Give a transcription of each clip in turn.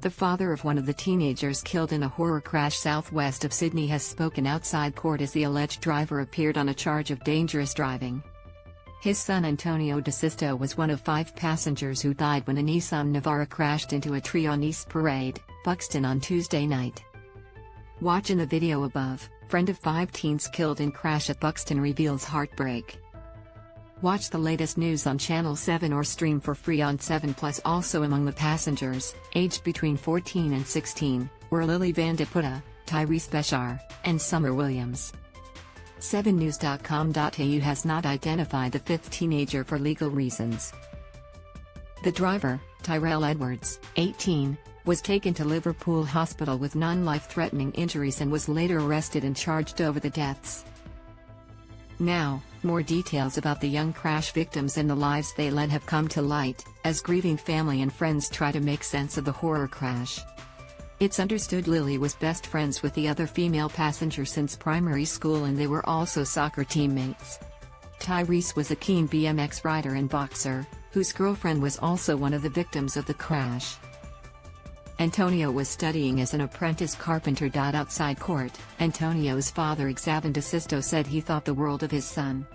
The father of one of the teenagers killed in a horror crash southwest of Sydney has spoken outside court as the alleged driver appeared on a charge of dangerous driving. His son Antonio Desisto was one of 5 passengers who died when a Nissan Navara crashed into a tree on East Pde, Buxton on Tuesday night. Watch in the video above. Friend of 5 teens killed in crash at Buxton reveals heartbreak. Watch the latest news on Channel 7 or stream for free on 7+. Also among the passengers, aged between 14 and 16, were Lily Van de Putte, Tyrese Beshar, and Summer Williams. 7news.com.au has not identified the 5th teenager for legal reasons. The driver, Tyrell Edwards, 18, was taken to Liverpool Hospital with non-life-threatening injuries and was later arrested and charged over the deaths. Now, more details about the young crash victims and the lives they led have come to light, as grieving family and friends try to make sense of the horror crash. It's understood Lily was best friends with the other female passenger since primary school, and they were also soccer teammates. Tyrese was a keen BMX rider and boxer, whose girlfriend was also one of the victims of the crash. Antonio was studying as an apprentice carpenter. Outside court, Antonio's father Antonio Desisto said he thought the world of his son.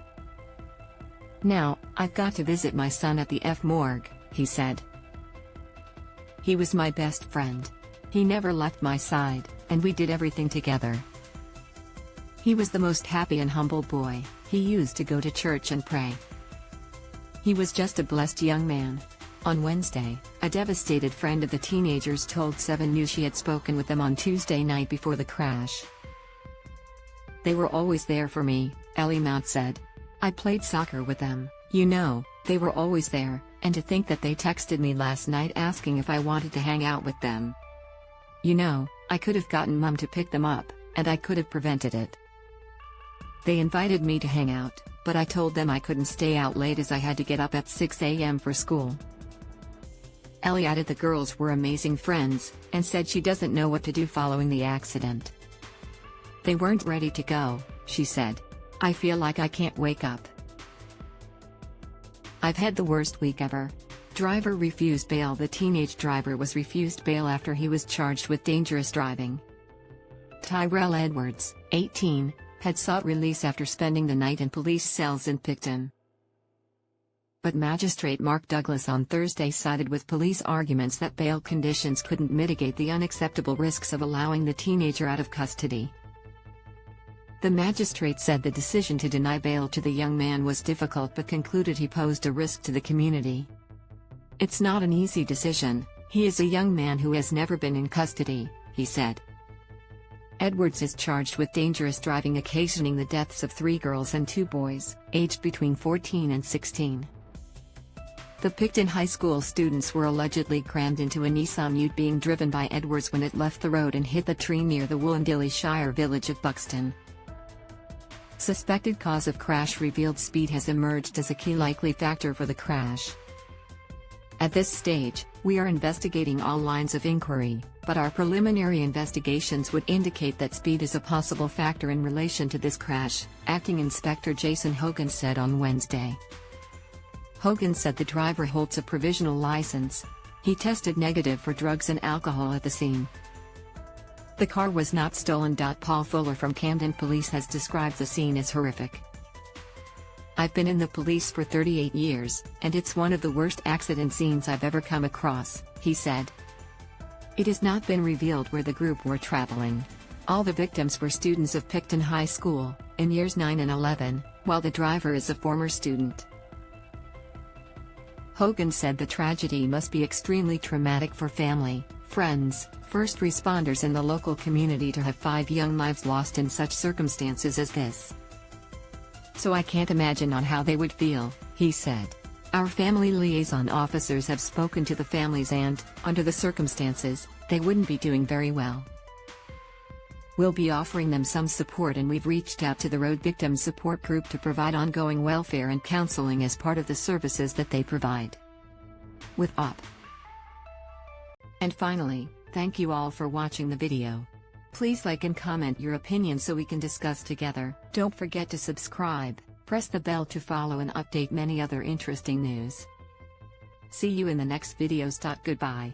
"Now, I've got to visit my son at the morgue," he said. "He was my best friend. He never left my side, and we did everything together. He was the most happy and humble boy. He used to go to church and pray. He was just a blessed young man." On Wednesday, a devastated friend of the teenagers told 7 News she had spoken with them on Tuesday night before the crash. "They were always there for me," Ellie Mount said. "I played soccer with them, they were always there, and to think that they texted me last night asking if I wanted to hang out with them. I could have gotten Mum to pick them up, and I could have prevented it. They invited me to hang out, but I told them I couldn't stay out late as I had to get up at 6 a.m. for school." Ellie added the girls were amazing friends, and said she doesn't know what to do following the accident. "They weren't ready to go," she said. "I feel like I can't wake up. I've had the worst week ever." Driver refused bail. The teenage driver was refused bail after he was charged with dangerous driving. Tyrell Edwards, 18, had sought release after spending the night in police cells in Buxton. But Magistrate Mark Douglas on Thursday sided with police arguments that bail conditions couldn't mitigate the unacceptable risks of allowing the teenager out of custody. The magistrate said the decision to deny bail to the young man was difficult but concluded he posed a risk to the community. "It's not an easy decision. He is a young man who has never been in custody," he said. Edwards is charged with dangerous driving occasioning the deaths of 3 girls and 2 boys, aged between 14 and 16. The Buxton High School students were allegedly crammed into a Nissan Ute being driven by Edwards when it left the road and hit the tree near the Wollondilly Shire village of Buxton. Suspected cause of crash revealed: speed has emerged as a key likely factor for the crash. "At this stage, we are investigating all lines of inquiry, but our preliminary investigations would indicate that speed is a possible factor in relation to this crash," Acting Inspector Jason Hogan said on Wednesday. Hogan said the driver holds a provisional license. He tested negative for drugs and alcohol at the scene. The car was not stolen. Paul Fuller from Camden Police has described the scene as horrific. "I've been in the police for 38 years, and it's one of the worst accident scenes I've ever come across," he said. It has not been revealed where the group were traveling. All the victims were students of Buxton High School, in years 9 and 11, while the driver is a former student. Hogan said the tragedy must be extremely traumatic for family, friends, first responders and the local community to have 5 young lives lost in such circumstances as this. "So I can't imagine on how they would feel," he said. "Our family liaison officers have spoken to the families and, under the circumstances, they wouldn't be doing very well. We'll be offering them some support, and we've reached out to the Road Victims Support Group to provide ongoing welfare and counseling as part of the services that they provide." With OP. And finally, thank you all for watching the video. Please like and comment your opinion so we can discuss together. Don't forget to subscribe, press the bell to follow and update many other interesting news. See you in the next videos. Goodbye.